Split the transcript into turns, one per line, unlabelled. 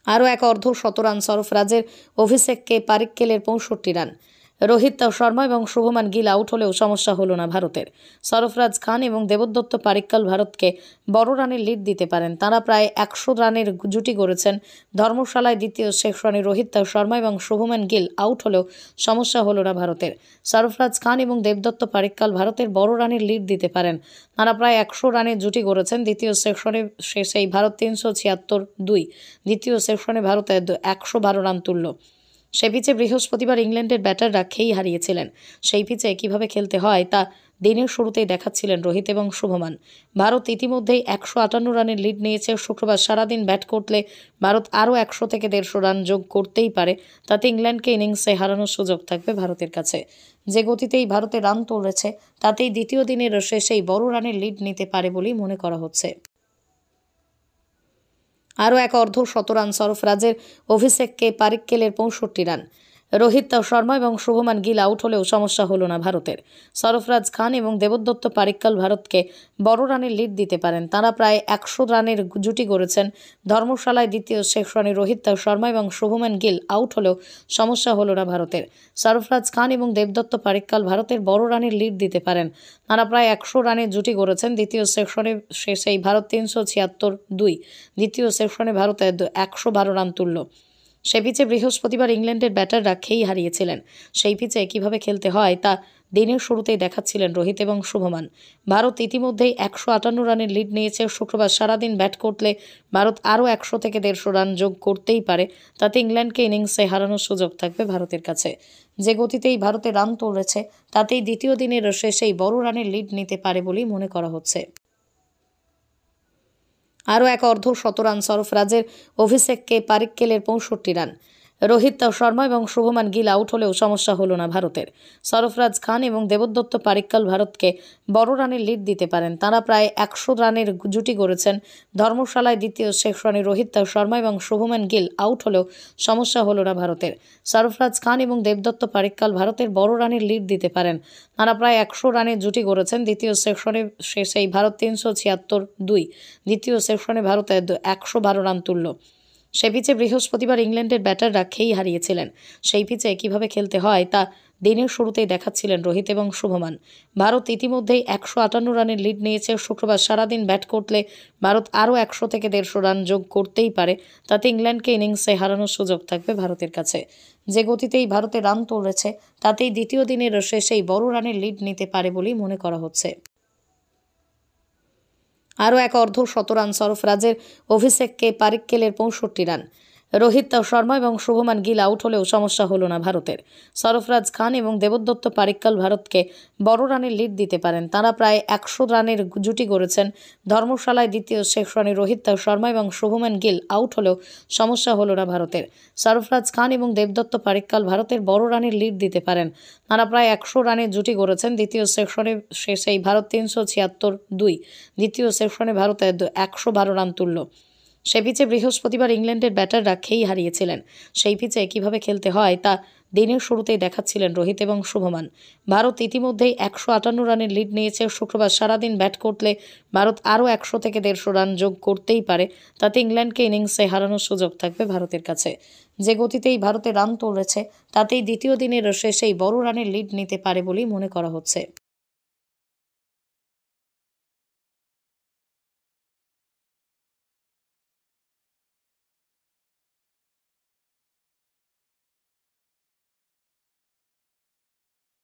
আরও এক অর্ধ-শতরান সরফরাজের, অভিষেককে পারিক্কেলের ৬৫ রান। রোহিত শর্মা এবং শুভমান গিল আউট হলেও সমস্যা হলো না ভারতের। সরফরাজ খান এবং দেবদত্ত পারিক্কাল ভারতকে বড় রানের লিড দিতে পারেন। তাঁরা প্রায় ১০০ রানের জুটি গড়েছেন। ধর্মশালায় দ্বিতীয় সেকশনে রোহিত শর্মা এবং শুভমান গিল আউট হলেও সমস্যা হলো না ভারতের। সরফরাজ খান এবং দেবদত্ত পারিক্কাল ভারতের বড় রানের লিড দিতে পারেন। তাঁরা প্রায় ১০০ রানের জুটি গড়েছেন। দ্বিতীয় সেকশনে শেষেই ভারত ৩৭৬-২। দ্বিতীয় সেকশনে ভারত ১১২ রান তুলল। সে পিচে বৃহস্পতিবার ইংল্যান্ডের ব্যাটাররা খেই হারিয়েছিলেন। সেই পিচে কীভাবে খেলতে হয় তা দিনের শুরুতেই দেখাচ্ছিলেন রোহিত এবং শুভমান। ভারত ইতিমধ্যেই ১৫৮ রানের লিড নিয়েছে। শুক্রবার সারাদিন ব্যাট করলে ভারত আরও ১০০ থেকে ১৫০ রান যোগ করতেই পারে। তাতে ইংল্যান্ডকে ইনিংসে হারানোর সুযোগ থাকবে ভারতের কাছে। যে গতিতেই ভারতে রান তুলেছে তাতেই দ্বিতীয় দিনের শেষেই বড় রানের লিড নিতে পারে বলেই মনে করা হচ্ছে। আরও এক অর্ধ-শতরান সরফরাজের, অভিষেককে পারিক্কেলের ৬৫ রান। রোহিত শর্মা এবং শুভমান গিল আউট হলেও সমস্যা হলো না ভারতের। সরফরাজ খান এবং দেবদত্ত পারিক্কাল ভারতকে বড় রানের লিড দিতে পারেন। তাঁরা প্রায় ১০০ রানের জুটি গড়েছেন। ধর্মশালায় দ্বিতীয় সেকশনে রোহিত শর্মা এবং শুভমান গিল আউট হলেও সমস্যা হলো না ভারতের। সরফরাজ খান এবং দেবদত্ত পারিক্কাল ভারতের বড় রানের লিড দিতে পারেন। তাঁরা প্রায় ১০০ রানের জুটি গড়েছেন। দ্বিতীয় সেকশনে শেষেই ভারত ৩৭৬-২। দ্বিতীয় সেকশনে ভারত ১১২ রান তুলল। সে পিচে বৃহস্পতিবার ইংল্যান্ডের ব্যাটাররা খেই হারিয়েছিলেন। সেই পিচে কীভাবে খেলতে হয় তা দিনের শুরুতেই দেখাচ্ছিলেন রোহিত এবং শুভমান। ভারত ইতিমধ্যেই ১৫৮ রানের লিড নিয়েছে। শুক্রবার সারাদিন ব্যাট করলে ভারত আরও ১০০ থেকে ১৫০ রান যোগ করতেই পারে। তাতে ইংল্যান্ডকে ইনিংসে হারানোর সুযোগ থাকবে ভারতের কাছে। যে গতিতেই ভারতে রান তুলেছে তাতেই দ্বিতীয় দিনের শেষেই বড় রানের লিড নিতে পারে বলেই মনে করা হচ্ছে। আরও এক অর্ধ-শতরান সরফরাজের, অভিষেককে পারিক্কেলের ৬৫ রান। রোহিত শর্মা এবং শুভমান গিল আউট হলেও সমস্যা হলো না ভারতের। সরফরাজ খান এবং দেবদত্ত পারিক্কাল ভারতকে বড় রানের লিড দিতে পারেন। তাঁরা প্রায় ১০০ রানের জুটি গড়েছেন। ধর্মশালায় দ্বিতীয় সেকশনে রোহিত শর্মা এবং শুভমান গিল আউট হলেও সমস্যা হলো না ভারতের। সরফরাজ খান এবং দেবদত্ত পারিক্কাল ভারতের বড় রানের লিড দিতে পারেন। তাঁরা প্রায় ১০০ রানের জুটি গড়েছেন। দ্বিতীয় সেকশনে শেষেই ভারত ৩৭৬-২। দ্বিতীয় সেকশনে ভারত ১১২ রান তুলল। সে পিচে বৃহস্পতিবার ইংল্যান্ডের ব্যাটাররা খেই হারিয়েছিলেন। সেই পিচে কীভাবে খেলতে হয় তা দিনের শুরুতেই দেখাচ্ছিলেন রোহিত এবং শুভমান। ভারত ইতিমধ্যেই ১৫৮ রানের লিড নিয়েছে। শুক্রবার সারাদিন ব্যাট করলে ভারত আরও ১০০ থেকে ১৫০ রান যোগ করতেই পারে। তাতে ইংল্যান্ডকে ইনিংসে হারানোর সুযোগ থাকবে ভারতের কাছে। যে গতিতেই ভারতে রান তুলেছে তাতেই দ্বিতীয় দিনের শেষেই বড় রানের লিড নিতে পারে বলেই মনে করা হচ্ছে। আরও এক অর্ধ-শতরান সরফরাজের, অভিষেককে পারিক্কেলের ৬৫ রান। রোহিত শর্মা এবং শুভমান গিল আউট হলেও সমস্যা হলো না ভারতের। সরফরাজ খান এবং দেবদত্ত পারিক্কাল ভারতকে বড় রানের লিড দিতে পারেন। তাঁরা প্রায় ১০০ রানের জুটি গড়েছেন। ধর্মশালায় দ্বিতীয় সেকশনে রোহিত শর্মা এবং শুভমান গিল আউট হলেও সমস্যা হলো না ভারতের। সরফরাজ খান এবং দেবদত্ত পারিক্কাল ভারতের বড় রানের লিড দিতে পারেন। তাঁরা প্রায় ১০০ রানের জুটি গড়েছেন। দ্বিতীয় সেকশনে শেষেই ভারত ৩৭৬-২। দ্বিতীয় সেকশনে ভারত ১১২ রান তুলল। সে পিচে বৃহস্পতিবার ইংল্যান্ডের ব্যাটাররা খেই হারিয়েছিলেন। সেই পিচে কীভাবে খেলতে হয় তা দিনের শুরুতেই দেখাচ্ছিলেন রোহিত এবং শুভমান। ভারত ইতিমধ্যেই ১৫৮ রানের লিড নিয়েছে। শুক্রবার সারাদিন ব্যাট করলে ভারত আরও ১০০ থেকে ১৫০ রান যোগ করতেই পারে। তাতে ইংল্যান্ডকে ইনিংসে হারানোর সুযোগ থাকবে ভারতের কাছে। যে গতিতেই ভারতে রান তুলেছে তাতেই দ্বিতীয় দিনের শেষেই বড় রানের লিড নিতে পারে বলেই মনে করা হচ্ছে।